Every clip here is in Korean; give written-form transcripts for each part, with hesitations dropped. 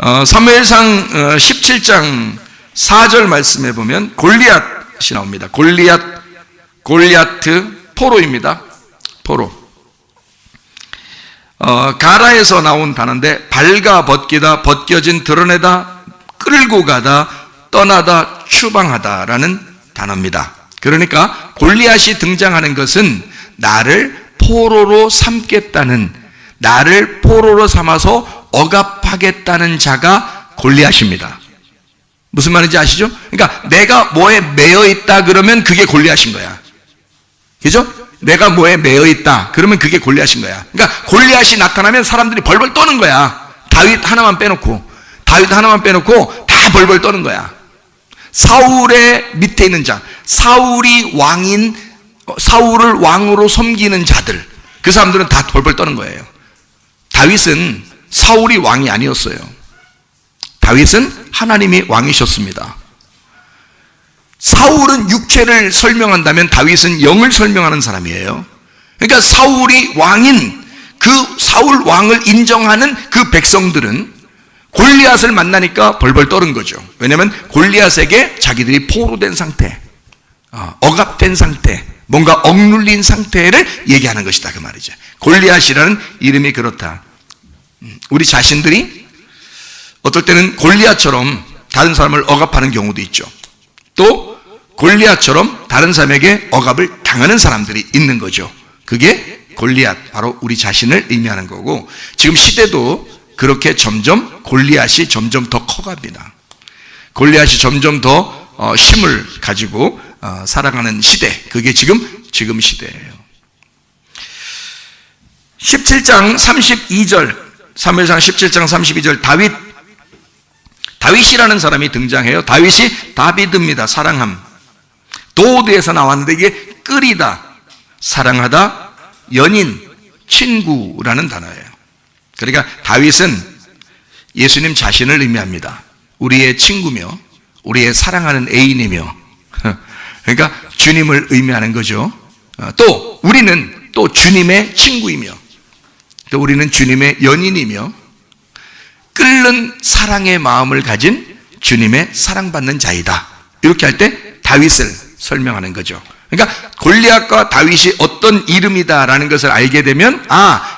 사무엘상 17장 4절 말씀에 보면 골리앗이 나옵니다. 골리앗트 포로입니다. 포로. 가라에서 나온 단어인데 발가 벗기다, 벗겨진, 드러내다, 끌고 가다, 떠나다, 추방하다라는 단어입니다. 그러니까 골리앗이 등장하는 것은 나를 포로로 삼겠다는, 나를 포로로 삼아서 억압하겠다는 자가 골리앗입니다. 무슨 말인지 아시죠? 그러니까 내가 뭐에 매여 있다 그러면 그게 골리앗인 거야. 그죠? 내가 뭐에 매여 있다 그러면 그게 골리앗인 거야. 그러니까 골리앗이 나타나면 사람들이 벌벌 떠는 거야. 다윗 하나만 빼놓고 다 벌벌 떠는 거야. 사울의 밑에 있는 자, 사울이 왕인, 사울을 왕으로 섬기는 자들, 그 사람들은 다 벌벌 떠는 거예요. 다윗은 사울이 왕이 아니었어요. 다윗은 하나님이 왕이셨습니다. 사울은 육체를 설명한다면 다윗은 영을 설명하는 사람이에요. 그러니까 사울이 왕인, 그 사울 왕을 인정하는 그 백성들은 골리앗을 만나니까 벌벌 떠는 거죠. 왜냐하면 골리앗에게 자기들이 포로된 상태, 억압된 상태, 뭔가 억눌린 상태를 얘기하는 것이다, 그 말이죠. 골리앗이라는 이름이 그렇다. 우리 자신들이 어떨 때는 골리앗처럼 다른 사람을 억압하는 경우도 있죠. 또 골리앗처럼 다른 사람에게 억압을 당하는 사람들이 있는 거죠. 그게 골리앗, 바로 우리 자신을 의미하는 거고, 지금 시대도 그렇게 점점 골리앗이 점점 더 커갑니다. 골리앗이 점점 더 힘을 가지고 살아가는 시대, 그게 지금 시대예요. 17장 32절, 사무엘상 17장 32절, 다윗이라는 사람이 등장해요. 다윗이 다비드입니다. 사랑함. 도드에서 나왔는데 이게 끌이다, 사랑하다, 연인, 친구라는 단어예요. 그러니까 다윗은 예수님 자신을 의미합니다. 우리의 친구며 우리의 사랑하는 애인이며, 그러니까 주님을 의미하는 거죠. 또 우리는 또 주님의 친구이며, 또 우리는 주님의 연인이며, 끓는 사랑의 마음을 가진 주님의 사랑받는 자이다. 이렇게 할 때 다윗을 설명하는 거죠. 그러니까 골리앗과 다윗이 어떤 이름이다라는 것을 알게 되면,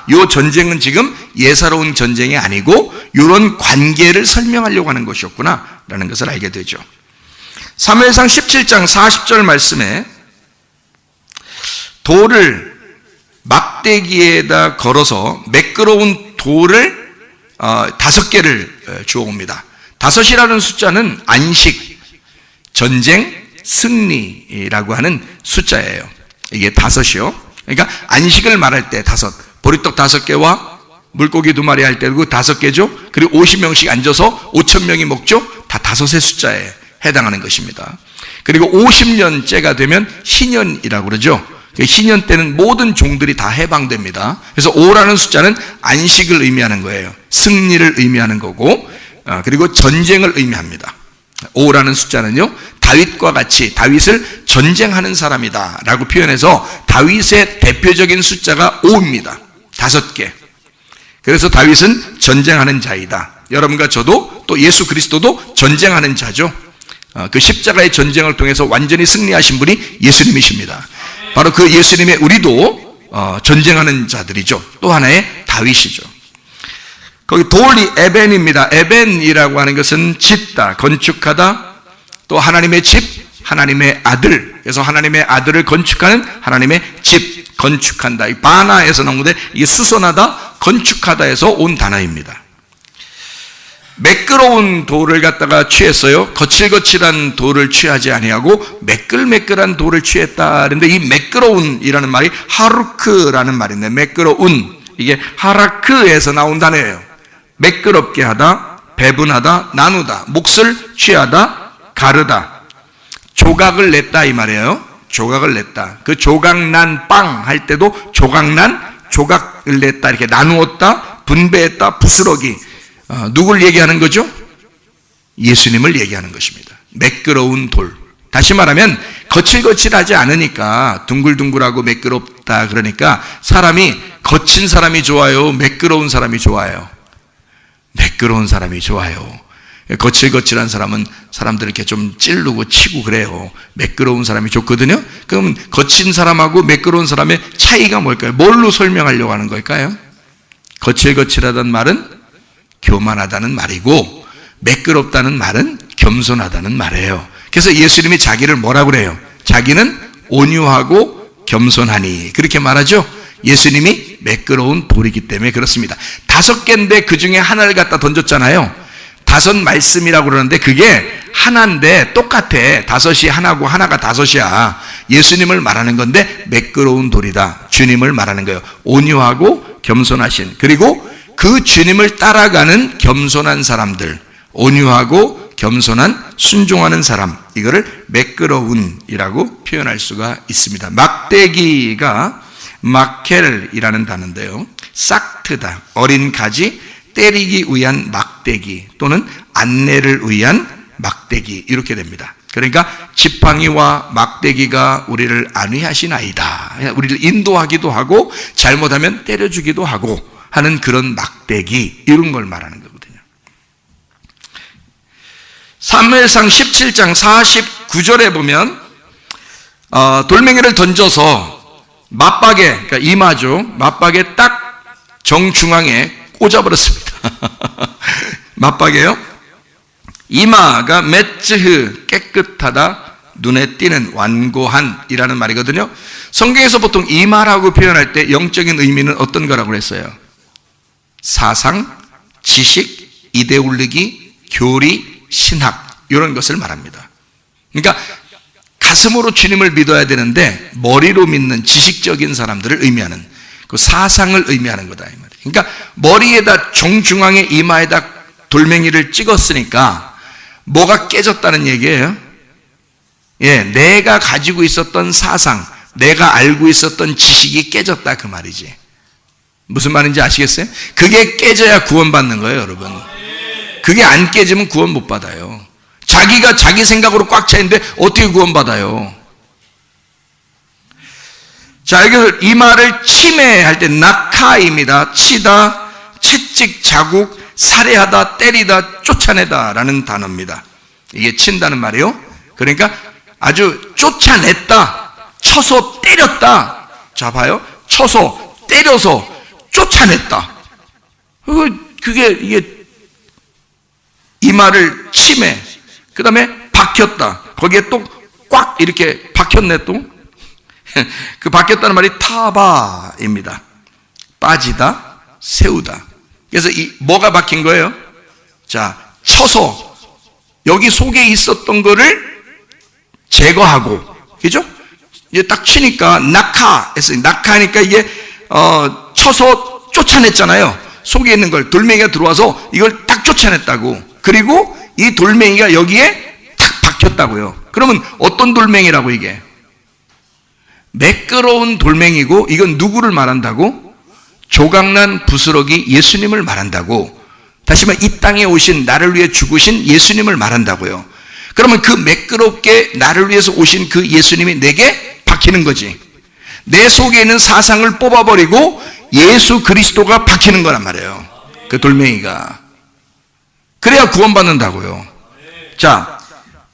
이 전쟁은 지금 예사로운 전쟁이 아니고 이런 관계를 설명하려고 하는 것이었구나 라는 것을 알게 되죠. 사무엘상 17장 40절 말씀에 돌을 막대기에다 걸어서 매끄러운 돌을 5개를 주어옵니다. 5이라는 숫자는 안식, 전쟁, 승리라고 하는 숫자예요. 이게 5이요. 그러니까 안식을 말할 때 5, 보리떡 5개와 물고기 2마리 할 때 그 5개죠. 그리고 50명씩 앉아서 5,000명이 먹죠. 다 5의 숫자에 해당하는 것입니다. 그리고 50년째가 되면 희년이라고 그러죠. 희년 때는 모든 종들이 다 해방됩니다. 그래서 5라는 숫자는 안식을 의미하는 거예요. 승리를 의미하는 거고, 그리고 전쟁을 의미합니다. 5라는 숫자는요, 다윗과 같이 다윗을 전쟁하는 사람이다 라고 표현해서 다윗의 대표적인 숫자가 5입니다. 5개. 그래서 다윗은 전쟁하는 자이다. 여러분과 저도, 또 예수 그리스도도 전쟁하는 자죠. 그 십자가의 전쟁을 통해서 완전히 승리하신 분이 예수님이십니다. 바로 그 예수님의 우리도 전쟁하는 자들이죠. 또 하나의 다윗이죠. 거기 돌이 에벤입니다. 에벤이라고 하는 것은 짓다, 건축하다, 또 하나님의 집, 하나님의 아들. 그래서 하나님의 아들을 건축하는 하나님의 집, 건축한다. 이 바나에서 나온 건데, 이게 수선하다, 건축하다에서 온 단어입니다. 매끄러운 돌을 갖다가 취했어요. 거칠거칠한 돌을 취하지 아니하고 매끌매끌한 돌을 취했다. 그런데 이 매끄러운이라는 말이 하루크라는 말인데, 매끄러운, 이게 하라크에서 나온 단어예요. 매끄럽게 하다, 배분하다, 나누다, 몫을 취하다, 가르다, 조각을 냈다 이 말이에요. 조각을 냈다. 그 조각난 빵 할 때도 조각난, 조각을 냈다, 이렇게 나누었다, 분배했다, 부스러기. 누굴 얘기하는 거죠? 예수님을 얘기하는 것입니다. 매끄러운 돌. 다시 말하면 거칠거칠하지 않으니까 둥글둥글하고 매끄럽다 그러니까 사람이 거친 사람이 좋아요? 매끄러운 사람이 좋아요? 매끄러운 사람이 좋아요. 거칠거칠한 사람은 사람들 이렇게 좀 찌르고 치고 그래요. 매끄러운 사람이 좋거든요. 그럼 거친 사람하고 매끄러운 사람의 차이가 뭘까요? 뭘로 설명하려고 하는 걸까요? 거칠거칠하다는 말은 교만하다는 말이고, 매끄럽다는 말은 겸손하다는 말이에요. 그래서 예수님이 자기를 뭐라고 그래요? 자기는 온유하고 겸손하니, 그렇게 말하죠. 예수님이 매끄러운 돌이기 때문에 그렇습니다. 5개인데 그 중에 하나를 갖다 던졌잖아요. 5 말씀이라고 그러는데 그게 하나인데 똑같아. 5이 하나고 하나가 5이야. 예수님을 말하는 건데 매끄러운 돌이다. 주님을 말하는 거예요. 온유하고 겸손하신, 그리고 그 주님을 따라가는 겸손한 사람들, 온유하고 겸손한 순종하는 사람, 이거를 매끄러운이라고 표현할 수가 있습니다. 막대기가 마켈이라는 단어인데요, 싹트다, 어린 가지, 때리기 위한 막대기 또는 안내를 위한 막대기, 이렇게 됩니다. 그러니까 지팡이와 막대기가 우리를 안위하시나이다, 우리를 인도하기도 하고 잘못하면 때려주기도 하고 하는 그런 막대기, 이런 걸 말하는 거거든요. 사무엘상 17장 49절에 보면 돌멩이를 던져서 맞박에, 그러니까 이마죠, 맞박에 딱 정중앙에 꽂아버렸습니다. 맞박에요. 이마가 메츠흐, 깨끗하다, 눈에 띄는, 완고한 이라는 말이거든요. 성경에서 보통 이마라고 표현할 때 영적인 의미는 어떤 거라고 그랬어요? 사상, 지식, 이데올로기, 교리, 신학, 이런 것을 말합니다. 그러니까 가슴으로 주님을 믿어야 되는데 머리로 믿는 지식적인 사람들을 의미하는, 그 사상을 의미하는 거다 이 말이에요. 그러니까 머리에다 정중앙에 이마에다 돌멩이를 찍었으니까 뭐가 깨졌다는 얘기예요? 예, 내가 가지고 있었던 사상, 내가 알고 있었던 지식이 깨졌다, 그 말이지. 무슨 말인지 아시겠어요? 그게 깨져야 구원받는 거예요, 여러분. 그게 안 깨지면 구원 못 받아요. 자기가 자기 생각으로 꽉 차 있는데 어떻게 구원받아요? 자, 여기서 이마를 침해할 때 낙하입니다. 치다, 채찍, 자국, 살해하다, 때리다, 쫓아내다 라는 단어입니다. 이게 친다는 말이에요. 그러니까 아주 쫓아냈다, 쳐서 때렸다. 자, 봐요. 쳐서, 때려서, 쫓아냈다. 이게 이마를 침해, 그 다음에 박혔다. 거기에 또 꽉 이렇게 박혔네 또. 그 박혔다는 말이 타바입니다. 빠지다, 세우다. 그래서 뭐가 박힌 거예요? 자, 쳐서 여기 속에 있었던 거를 제거하고, 그죠? 이제 딱 치니까 낙하했어요. 낙하니까 이게 쳐서 쫓아냈잖아요. 속에 있는 걸, 돌멩이가 들어와서 이걸 딱 쫓아냈다고. 그리고 이 돌멩이가 여기에 탁 박혔다고요. 그러면 어떤 돌멩이라고 이게? 매끄러운 돌멩이고, 이건 누구를 말한다고? 조각난 부스러기 예수님을 말한다고. 다시 말해 이 땅에 오신, 나를 위해 죽으신 예수님을 말한다고요. 그러면 그 매끄럽게 나를 위해서 오신 그 예수님이 내게 박히는 거지. 내 속에 있는 사상을 뽑아버리고 예수 그리스도가 박히는 거란 말이에요. 그 돌멩이가. 그래야 구원받는다고요. 자,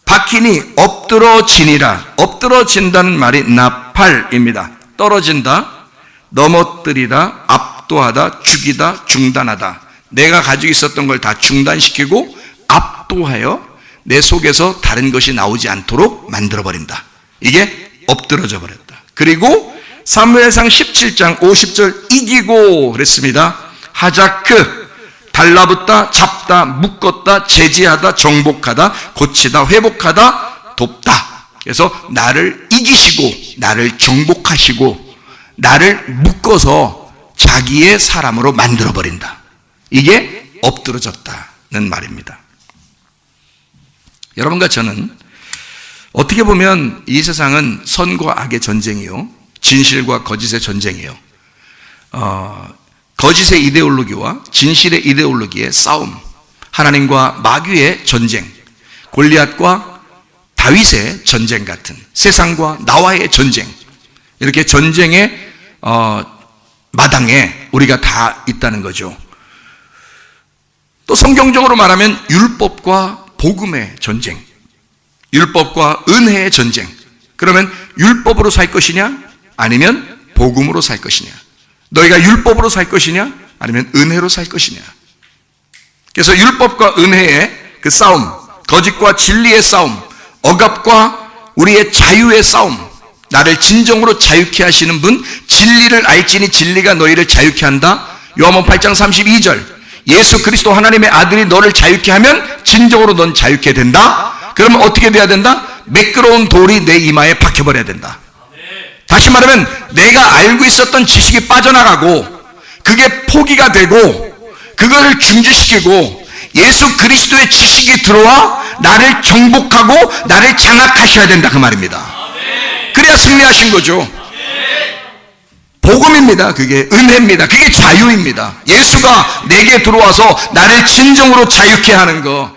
박히니 엎드러지니라. 엎드러진다는 말이 나팔입니다. 떨어진다, 넘어뜨리다, 압도하다, 죽이다, 중단하다. 내가 가지고 있었던 걸 다 중단시키고 압도하여 내 속에서 다른 것이 나오지 않도록 만들어버린다. 이게 엎드러져 버렸다. 그리고 사무엘상 17장 50절 이기고 그랬습니다. 하자크, 달라붙다, 잡다, 묶었다, 제지하다, 정복하다, 고치다, 회복하다, 돕다. 그래서 나를 이기시고 나를 정복하시고 나를 묶어서 자기의 사람으로 만들어버린다. 이게 엎드러졌다는 말입니다. 여러분과 저는 어떻게 보면 이 세상은 선과 악의 전쟁이요, 진실과 거짓의 전쟁이에요. 거짓의 이데올로기와 진실의 이데올로기의 싸움, 하나님과 마귀의 전쟁, 골리앗과 다윗의 전쟁 같은, 세상과 나와의 전쟁, 이렇게 전쟁의 마당에 우리가 다 있다는 거죠. 또 성경적으로 말하면 율법과 복음의 전쟁, 율법과 은혜의 전쟁. 그러면 율법으로 살 것이냐 아니면 복음으로 살 것이냐, 너희가 율법으로 살 것이냐 아니면 은혜로 살 것이냐. 그래서 율법과 은혜의 그 싸움, 거짓과 진리의 싸움, 억압과 우리의 자유의 싸움, 나를 진정으로 자유케 하시는 분, 진리를 알지니 진리가 너희를 자유케 한다. 요한복음 8장 32절, 예수 그리스도 하나님의 아들이 너를 자유케 하면 진정으로 넌 자유케 된다. 그러면 어떻게 돼야 된다? 매끄러운 돌이 내 이마에 박혀버려야 된다. 다시 말하면 내가 알고 있었던 지식이 빠져나가고 그게 포기가 되고 그거를 중지시키고 예수 그리스도의 지식이 들어와 나를 정복하고 나를 장악하셔야 된다, 그 말입니다. 그래야 승리하신 거죠. 복음입니다. 그게 은혜입니다. 그게 자유입니다. 예수가 내게 들어와서 나를 진정으로 자유케 하는 거.